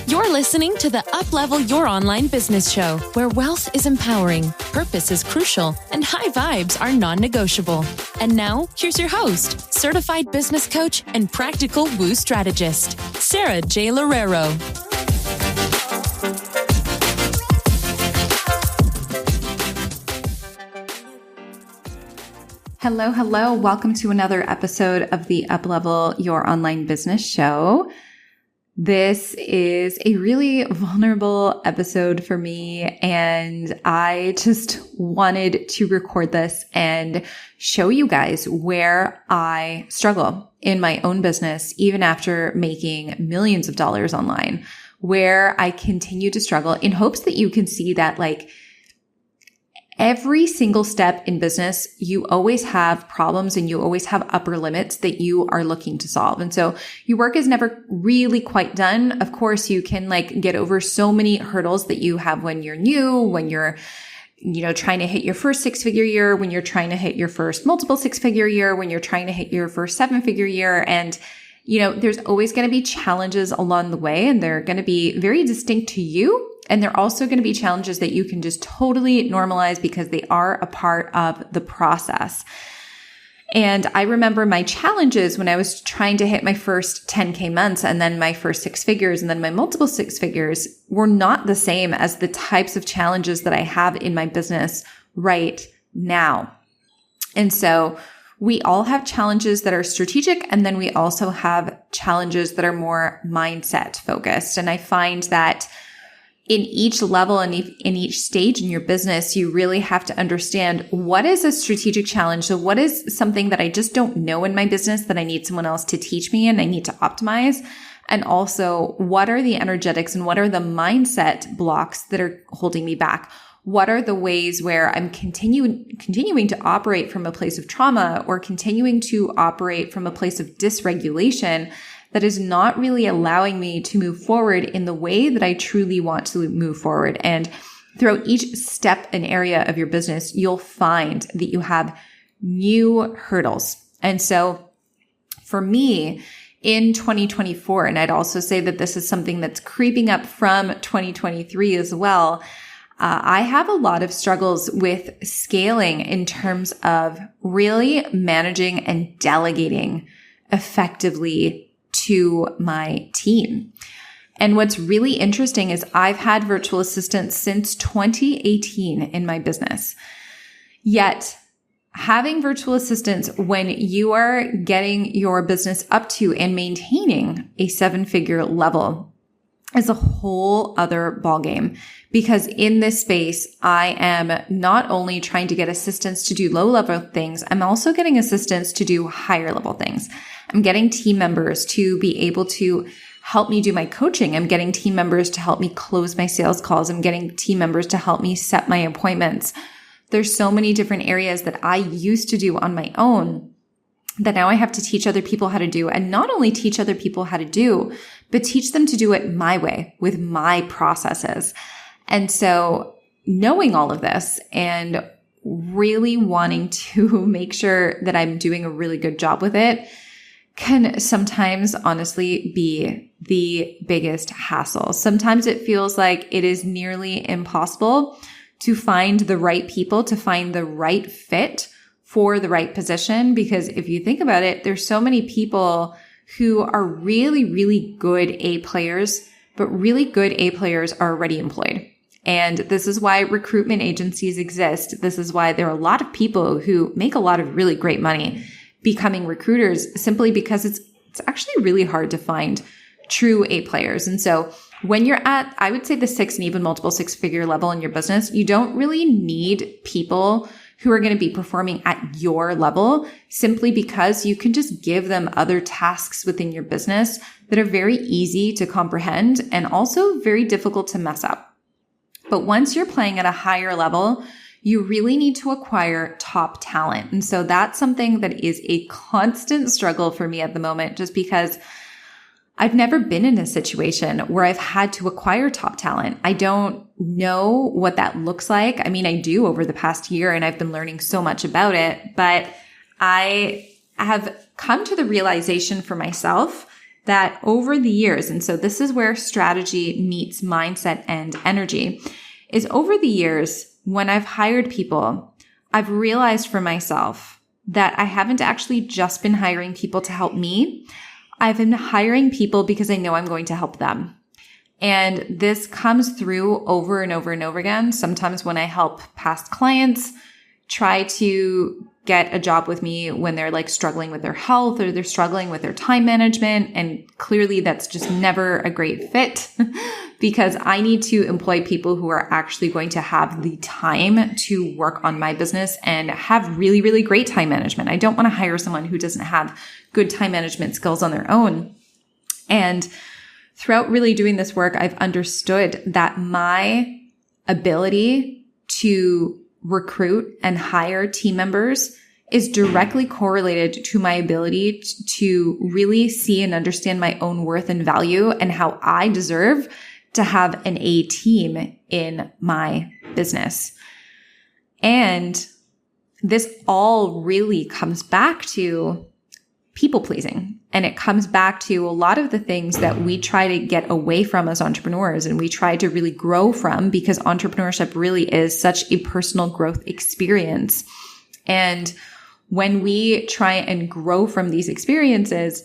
You're listening to the Uplevel Your Online Business Show, where wealth is empowering, purpose is crucial, and high vibes are non-negotiable. And now, here's your host, certified business coach and practical woo strategist, Sarah J. Loureiro. Hello. Welcome to another episode of the Uplevel Your Online Business Show. This is a really vulnerable episode for me, and I just wanted to record this and show you guys where I struggle in my own business, even after making millions of dollars online, where I continue to struggle in hopes that you can see that every single step in business, you always have problems and you always have upper limits that you are looking to solve. And so your work is never really quite done. Of course, you can get over so many hurdles that you have when you're new, when you're, trying to hit your first 6-figure year, when you're trying to hit your first multiple 6-figure year, when you're trying to hit your first 7-figure year. And, there's always going to be challenges along the way, and they're going to be very distinct to you. And they're also going to be challenges that you can just totally normalize because they are a part of the process. And I remember my challenges when I was trying to hit my first 10K months and then my first 6 figures and then my multiple 6 figures were not the same as the types of challenges that I have in my business right now. And so we all have challenges that are strategic, and then we also have challenges that are more mindset focused. And I find that in each level and in each stage in your business, you really have to understand what is a strategic challenge. So what is something that I just don't know in my business that I need someone else to teach me and I need to optimize? And also, what are the energetics and what are the mindset blocks that are holding me back? What are the ways where I'm continuing to operate from a place of trauma or continuing to operate from a place of dysregulation that is not really allowing me to move forward in the way that I truly want to move forward? And throughout each step and area of your business, you'll find that you have new hurdles. And so for me, in 2024, and I'd also say that this is something that's creeping up from 2023 as well, I have a lot of struggles with scaling in terms of really managing and delegating effectively to my team. And what's really interesting is I've had virtual assistants since 2018 in my business. Yet having virtual assistants when you are getting your business up to and maintaining a 7-figure level is a whole other ballgame, because in this space, I am not only trying to get assistants to do low-level things, I'm also getting assistants to do higher-level things. I'm getting team members to be able to help me do my coaching. I'm getting team members to help me close my sales calls. I'm getting team members to help me set my appointments. There's so many different areas that I used to do on my own that now I have to teach other people how to do, and not only teach other people how to do, but teach them to do it my way with my processes. And so knowing all of this and really wanting to make sure that I'm doing a really good job with it can sometimes honestly be the biggest hassle. Sometimes it feels like it is nearly impossible to find the right people, to find the right fit for the right position. Because if you think about it, there's so many people who are really, really good A players, but really good A players are already employed. And this is why recruitment agencies exist. This is why there are a lot of people who make a lot of really great money becoming recruiters, simply because it's actually really hard to find true A players. And so when you're at, I would say, the 6 and even multiple 6-figure level in your business, you don't really need people who are going to be performing at your level, simply because you can just give them other tasks within your business that are very easy to comprehend and also very difficult to mess up. But once you're playing at a higher level, you really need to acquire top talent. And so that's something that is a constant struggle for me at the moment, just because I've never been in a situation where I've had to acquire top talent. I don't know what that looks like. I mean, I do over the past year, and I've been learning so much about it, but I have come to the realization for myself that over the years, and so this is where strategy meets mindset and energy, is over the years, when I've hired people, I've realized for myself that I haven't actually just been hiring people to help me. I've been hiring people because I know I'm going to help them. And this comes through over and over and over again. Sometimes when I help past clients try to get a job with me when they're like struggling with their health or they're struggling with their time management. And clearly that's just never a great fit because I need to employ people who are actually going to have the time to work on my business and have really, really great time management. I don't want to hire someone who doesn't have good time management skills on their own. And throughout really doing this work, I've understood that my ability to recruit and hire team members is directly correlated to my ability to really see and understand my own worth and value and how I deserve to have an A team in my business. And this all really comes back to people pleasing. And it comes back to a lot of the things that we try to get away from as entrepreneurs and we try to really grow from because entrepreneurship really is such a personal growth experience. And when we try and grow from these experiences,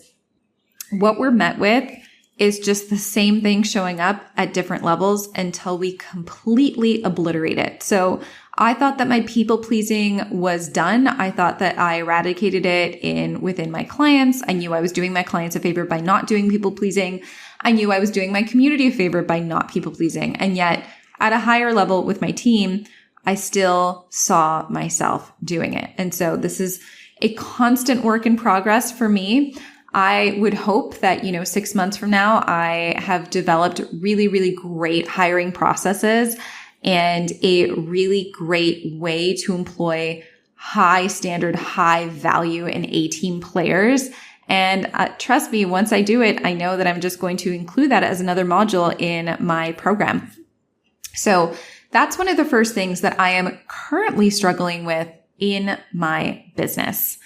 what we're met with is just the same thing showing up at different levels until we completely obliterate it. So I thought that my people pleasing was done. I thought that I eradicated it within my clients. I knew I was doing my clients a favor by not doing people pleasing. I knew I was doing my community a favor by not people pleasing. And yet at a higher level with my team, I still saw myself doing it. And so this is a constant work in progress for me. I would hope that, 6 months from now, I have developed really, really great hiring processes and a really great way to employ high standard, high value and A-team players. And trust me, once I do it, I know that I'm just going to include that as another module in my program. So that's one of the first things that I am currently struggling with in my business.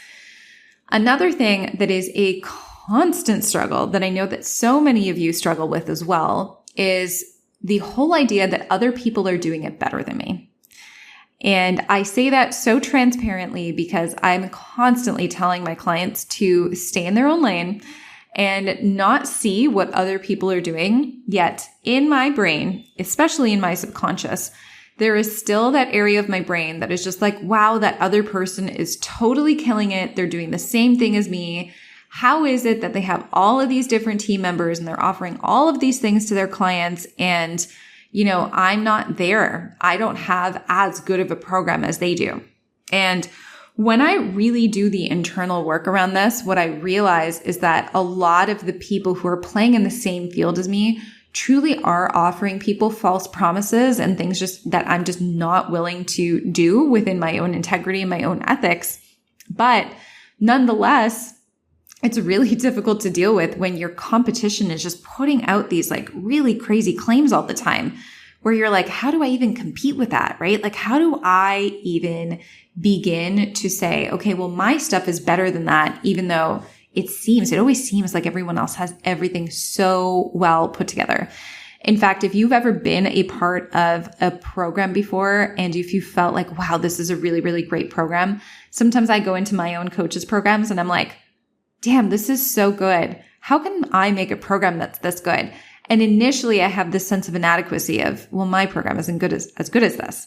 Another thing that is a constant struggle that I know that so many of you struggle with as well is the whole idea that other people are doing it better than me. And I say that so transparently because I'm constantly telling my clients to stay in their own lane and not see what other people are doing. Yet in my brain, especially in my subconscious, there is still that area of my brain that is just like, wow, that other person is totally killing it. They're doing the same thing as me. How is it that they have all of these different team members and they're offering all of these things to their clients and, I'm not there. I don't have as good of a program as they do. And when I really do the internal work around this, what I realize is that a lot of the people who are playing in the same field as me truly are offering people false promises and things just that I'm just not willing to do within my own integrity and my own ethics. But nonetheless, it's really difficult to deal with when your competition is just putting out these like really crazy claims all the time where you're like, how do I even compete with that, right? Like, how do I even begin to say, okay, well, my stuff is better than that, even though it always seems like everyone else has everything so well put together. In fact, if you've ever been a part of a program before and if you felt like, wow, this is a really, really great program, sometimes I go into my own coaches programs and I'm like, damn, this is so good. How can I make a program that's this good? And initially I have this sense of inadequacy of, well, my program isn't as good as this.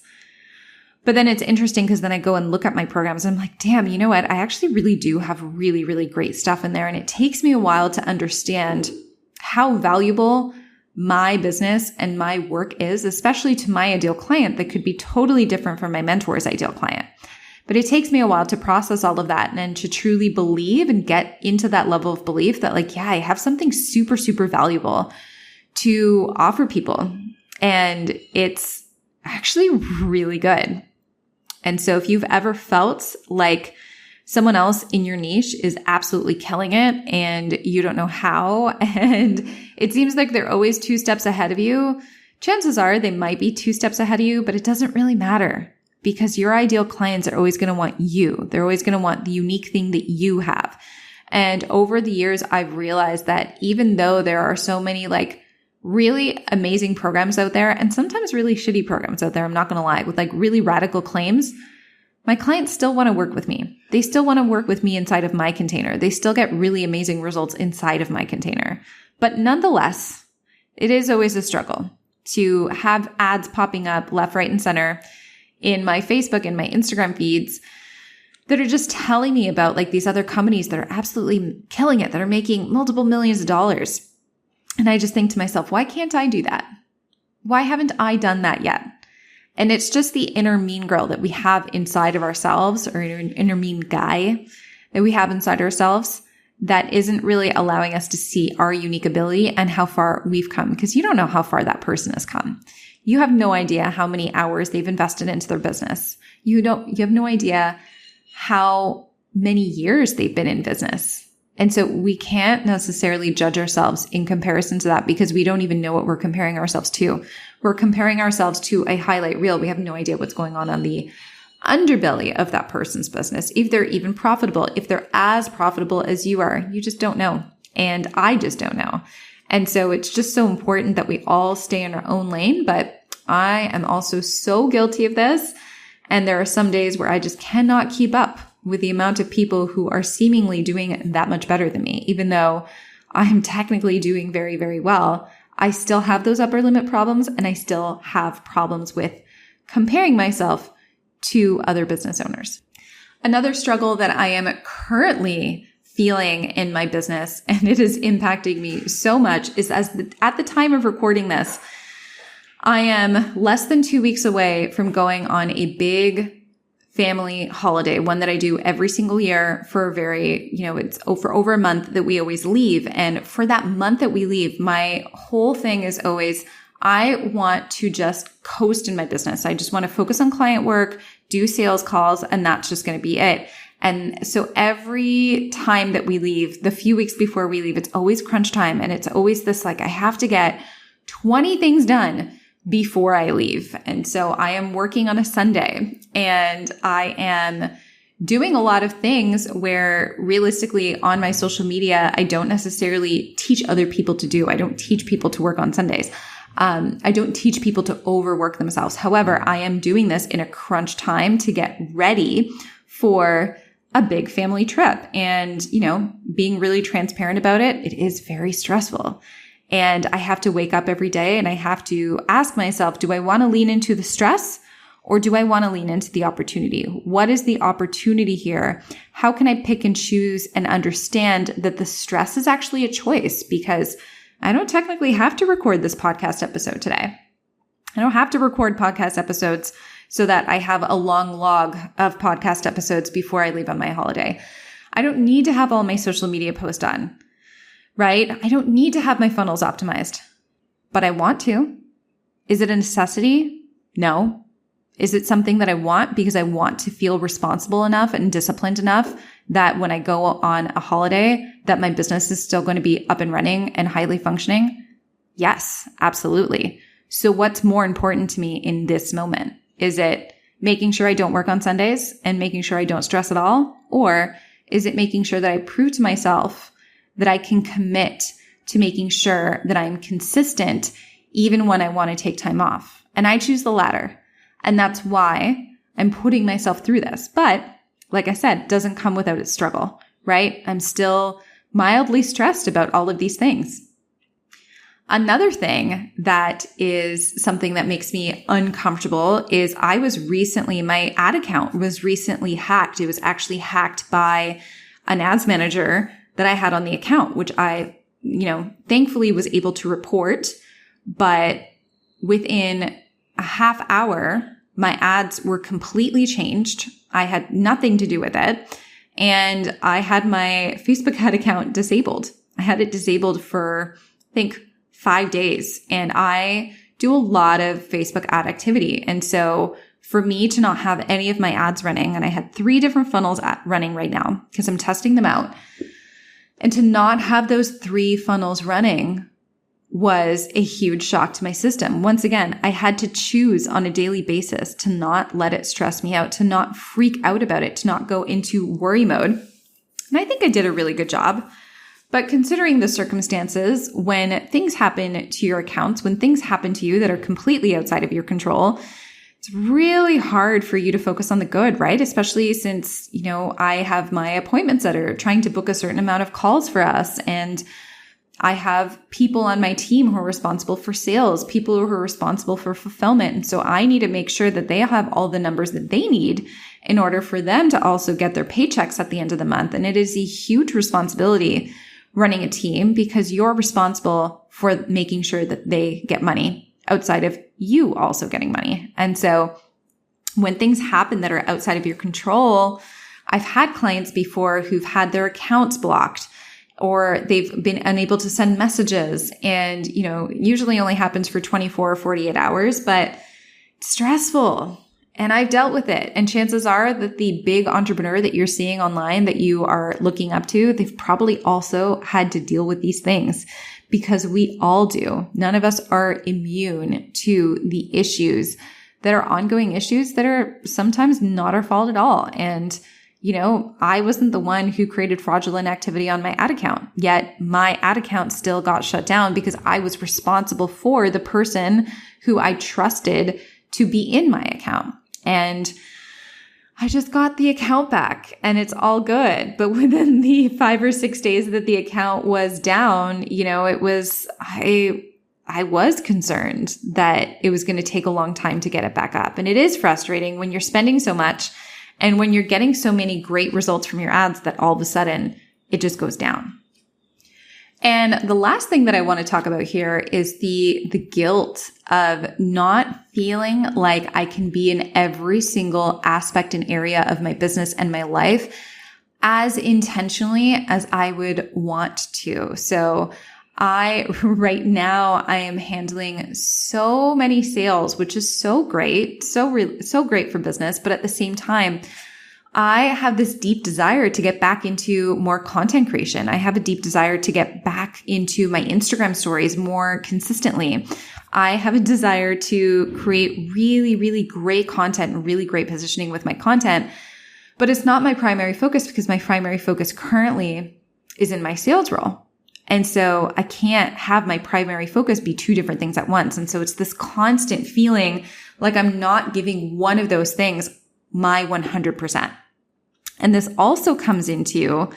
But then it's interesting because then I go and look at my programs and I'm like, damn, you know what? I actually really do have really, really great stuff in there. And it takes me a while to understand how valuable my business and my work is, especially to my ideal client that could be totally different from my mentor's ideal client. But it takes me a while to process all of that and to truly believe and get into that level of belief that like, yeah, I have something super, super valuable to offer people. And it's actually really good. And so if you've ever felt like someone else in your niche is absolutely killing it and you don't know how, and it seems like they're always 2 steps ahead of you, chances are they might be 2 steps ahead of you, but it doesn't really matter because your ideal clients are always going to want you. They're always going to want the unique thing that you have. And over the years, I've realized that even though there are so many like really amazing programs out there and sometimes really shitty programs out there, I'm not going to lie, with like really radical claims, my clients still want to work with me. They still want to work with me inside of my container. They still get really amazing results inside of my container. But nonetheless, it is always a struggle to have ads popping up left, right, and center in my Facebook and my Instagram feeds that are just telling me about like these other companies that are absolutely killing it, that are making multiple millions of dollars. And I just think to myself, why can't I do that? Why haven't I done that yet? And it's just the inner mean girl that we have inside of ourselves, or an inner mean guy that we have inside ourselves that isn't really allowing us to see our unique ability and how far we've come, because you don't know how far that person has come. You have no idea how many hours they've invested into their business. You have no idea how many years they've been in business. And so we can't necessarily judge ourselves in comparison to that because we don't even know what we're comparing ourselves to. We're comparing ourselves to a highlight reel. We have no idea what's going on the underbelly of that person's business. If they're even profitable, if they're as profitable as you are, you just don't know. And I just don't know. And so it's just so important that we all stay in our own lane. But I am also so guilty of this. And there are some days where I just cannot keep up with the amount of people who are seemingly doing that much better than me. Even though I'm technically doing very, very well, I still have those upper limit problems, and I still have problems with comparing myself to other business owners. Another struggle that I am currently feeling in my business, and it is impacting me so much, is at the time of recording this, I am less than 2 weeks away from going on a big family holiday, one that I do every single year for it's for over a month that we always leave. And for that month that we leave, my whole thing is always, I want to just coast in my business. I just want to focus on client work, do sales calls, and that's just going to be it. And so every time that we leave, the few weeks before we leave, it's always crunch time. And it's always this, like, I have to get 20 things done before I leave. And so I am working on a Sunday, and I am doing a lot of things where realistically on my social media, I don't necessarily teach other people to do. I don't teach people to work on Sundays. I don't teach people to overwork themselves. However, I am doing this in a crunch time to get ready for a big family trip. And, being really transparent about it, it is very stressful. And I have to wake up every day and I have to ask myself, do I want to lean into the stress or do I want to lean into the opportunity? What is the opportunity here? How can I pick and choose and understand that the stress is actually a choice? Because I don't technically have to record this podcast episode today. I don't have to record podcast episodes so that I have a long log of podcast episodes before I leave on my holiday. I don't need to have all my social media posts done. Right? I don't need to have my funnels optimized, but I want to. Is it a necessity? No. Is it something that I want because I want to feel responsible enough and disciplined enough that when I go on a holiday, that my business is still going to be up and running and highly functioning? Yes, absolutely. So what's more important to me in this moment? Is it making sure I don't work on Sundays and making sure I don't stress at all? Or is it making sure that I prove to myself that I can commit to making sure that I'm consistent even when I want to take time off? And I choose the latter. And that's why I'm putting myself through this. But like I said, it doesn't come without its struggle, right? I'm still mildly stressed about all of these things. Another thing that is something that makes me uncomfortable is my ad account was recently hacked. It was actually hacked by an ads manager that I had on the account, which I, thankfully was able to report. But within a half hour, my ads were completely changed. I had nothing to do with it. And I had my Facebook ad account disabled. I had it disabled for, I think, 5 days. And I do a lot of Facebook ad activity. And so for me to not have any of my ads running, and I had 3 different funnels running right now because I'm testing them out. And to not have those 3 funnels running was a huge shock to my system. Once again, I had to choose on a daily basis to not let it stress me out, to not freak out about it, to not go into worry mode. And I think I did a really good job. But considering the circumstances, when things happen to your accounts, when things happen to you that are completely outside of your control, it's really hard for you to focus on the good, right? Especially since, I have my appointment setter trying to book a certain amount of calls for us. And I have people on my team who are responsible for sales, people who are responsible for fulfillment. And so I need to make sure that they have all the numbers that they need in order for them to also get their paychecks at the end of the month. And it is a huge responsibility running a team because you're responsible for making sure that they get money outside of you also getting money. And so when things happen that are outside of your control, I've had clients before who've had their accounts blocked or they've been unable to send messages and, usually only happens for 24 or 48 hours, but it's stressful. And I've dealt with it. And chances are that the big entrepreneur that you're seeing online that you are looking up to, they've probably also had to deal with these things because we all do. None of us are immune to the issues that are ongoing issues that are sometimes not our fault at all. And, I wasn't the one who created fraudulent activity on my ad account, yet my ad account still got shut down because I was responsible for the person who I trusted to be in my account. And I just got the account back and it's all good. But within the 5 or 6 days that the account was down, I was concerned that it was going to take a long time to get it back up. And it is frustrating when you're spending so much and when you're getting so many great results from your ads that all of a sudden it just goes down. And the last thing that I want to talk about here is the guilt of not feeling like I can be in every single aspect and area of my business and my life as intentionally as I would want to. So right now I am handling so many sales, which is so great, so great for business. But at the same time, I have this deep desire to get back into more content creation. I have a deep desire to get back into my Instagram stories more consistently. I have a desire to create really, really great content and really great positioning with my content. But it's not my primary focus because my primary focus currently is in my sales role. And so I can't have my primary focus be two different things at once. And so it's this constant feeling like I'm not giving one of those things my 100%. And this also comes into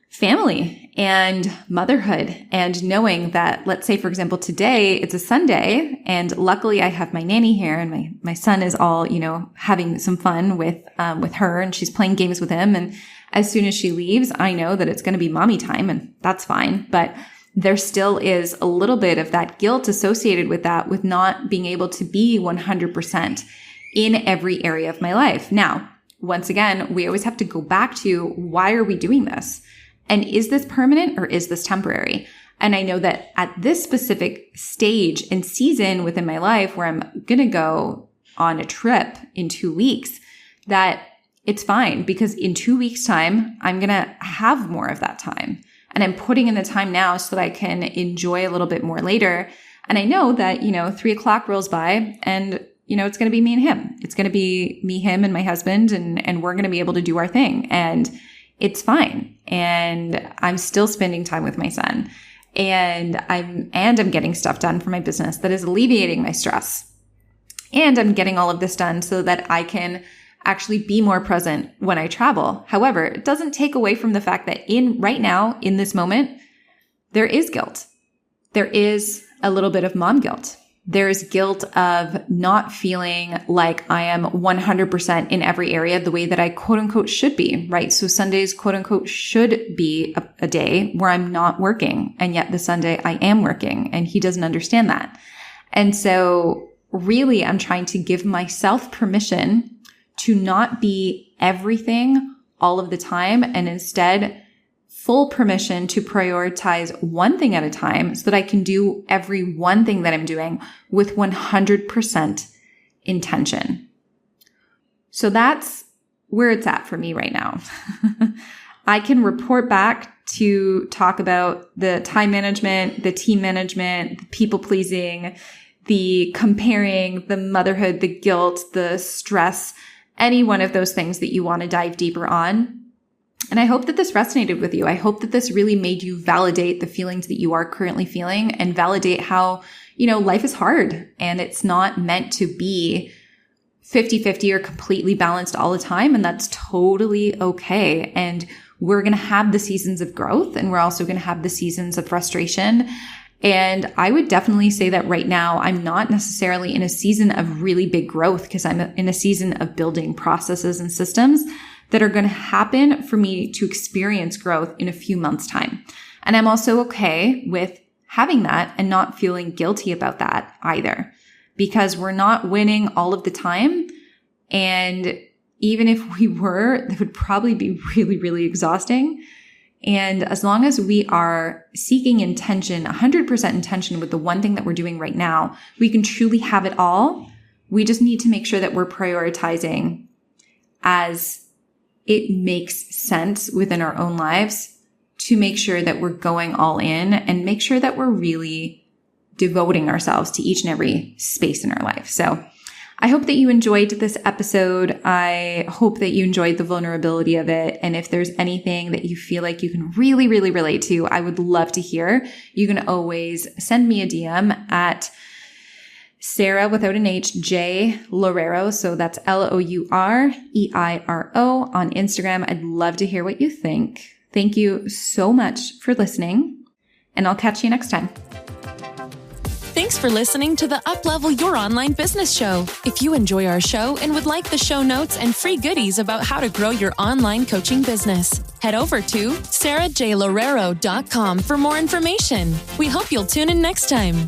family and motherhood and knowing that, let's say, for example, today it's a Sunday and luckily I have my nanny here and my son is all, having some fun with her and she's playing games with him. And as soon as she leaves, I know that it's going to be mommy time and that's fine. But there still is a little bit of that guilt associated with that, with not being able to be 100% in every area of my life. Now, once again, we always have to go back to why are we doing this? And is this permanent or is this temporary? And I know that at this specific stage and season within my life where I'm going to go on a trip in 2 weeks, that it's fine because in 2 weeks' time, I'm going to have more of that time. And I'm putting in the time now so that I can enjoy a little bit more later. And I know that, 3 o'clock rolls by and, it's going to be me and him. It's going to be me, him, and my husband, and we're going to be able to do our thing. And it's fine. And I'm still spending time with my son. And I'm getting stuff done for my business that is alleviating my stress. And I'm getting all of this done so that I can actually be more present when I travel. However, it doesn't take away from the fact that right now, in this moment, there is guilt. There is a little bit of mom guilt. There's guilt of not feeling like I am 100% in every area the way that I quote unquote should be, right? So Sundays quote unquote should be a day where I'm not working. And yet the Sunday I am working and he doesn't understand that. And so really I'm trying to give myself permission to not be everything all of the time and instead full permission to prioritize one thing at a time so that I can do every one thing that I'm doing with 100% intention. So that's where it's at for me right now. I can report back to talk about the time management, the team management, the people pleasing, the comparing, the motherhood, the guilt, the stress, any one of those things that you want to dive deeper on. And I hope that this resonated with you. I hope that this really made you validate the feelings that you are currently feeling and validate how, life is hard and it's not meant to be 50-50 or completely balanced all the time. And that's totally okay. And we're going to have the seasons of growth, and we're also going to have the seasons of frustration. And I would definitely say that right now, I'm not necessarily in a season of really big growth because I'm in a season of building processes and systems that are going to happen for me to experience growth in a few months' time. And I'm also okay with having that and not feeling guilty about that either, because we're not winning all of the time. And even if we were, that would probably be really, really exhausting. And as long as we are seeking intention, 100% intention with the one thing that we're doing right now, we can truly have it all. We just need to make sure that we're prioritizing as it makes sense within our own lives to make sure that we're going all in and make sure that we're really devoting ourselves to each and every space in our life. So I hope that you enjoyed this episode. I hope that you enjoyed the vulnerability of it. And if there's anything that you feel like you can really, really relate to, I would love to hear. You can always send me a DM at Sarah without an H, J Loureiro. So that's Loureiro on Instagram. I'd love to hear what you think. Thank you so much for listening, and I'll catch you next time. Thanks for listening to the Uplevel Your Online Business Show. If you enjoy our show and would like the show notes and free goodies about how to grow your online coaching business, head over to sarahjloureiro.com for more information. We hope you'll tune in next time.